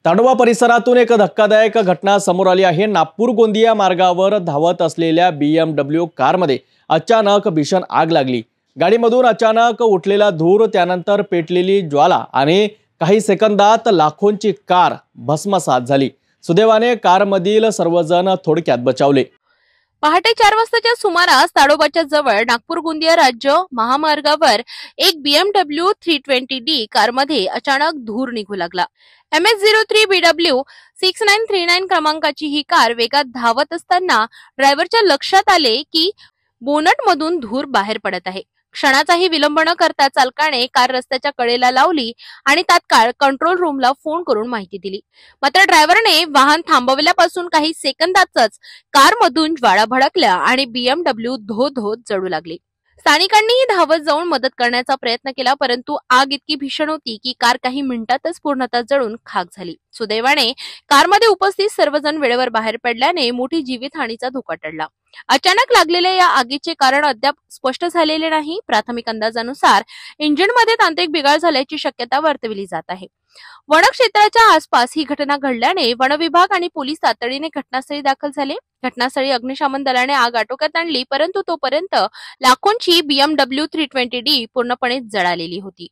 ताडोबा परिसरातून एक धक्कादायक घटना समोर आली आहे। नागपूर गोंदिया मार्गावर धावत असलेल्या BMW कारमध्ये अचानक भीषण आग लागली। गाडीमधून अचानक उठलेला धूर, त्यानंतर पेटलेली ज्वाला आणि काही सेकंदात लाखोंची कार भस्मसात झाली। सुदैवाने कारमधील सर्वजण थोडक्यात बचावले। पहाटे 4 वाजताच्या सुमारास ताडोबाच्या जवळ नागपूर गोंदिया राज्य महामार्गावर एक BMW 320D कारमध्ये अचानक धूर निघू लागला। MS03BW 6939 क्रमांकाची ही कार वेगात धावत असताना ड्रायव्हरच्या लक्षात आले की बोनटमधून धूर बाहेर पडत आहे। क्षणाचाही विलंब न करता चालकाने कार रस्त्याच्या कडेला लावली आणि तात्काळ कंट्रोल रूमला फोन करून माहिती दिली। मात्र ड्रायव्हरने वाहन थांबवल्यापासून काही सेकंदातच कारमधून ज्वाळा भडकल्या आणि BMW धो जळू लागली। स्थानिकांनीही धावत जाऊन मदत करण्याचा प्रयत्न केला, परंतु आग इतकी भीषण होती की कार काही मिनिटातच पूर्णतः जळून खाक झाली। सुदैवाने कारमध्ये उपस्थित सर्वजण वेळेवर बाहेर पडल्याने मोठी जीवितहानीचा धोका टळला। अचानक लागलेल्या या आगीचे कारण अद्याप स्पष्ट झालेले नाही। प्राथमिक अंदाजानुसार इंजिनमध्ये तांत्रिक बिघाड झाल्याची शक्यता वर्तविली जात आहे। वनक्षेत्राच्या आसपास ही घटना घडल्याने वन विभाग आणि पोलीस तातडीने घटनास्थळी दाखल झाले। घटनास्थळी अग्निशमन दलाने आग आटोक्यात आणली, परंतु तोपर्यंत लाखोंची BMW 320D पूर्णपणे जळालेली होती।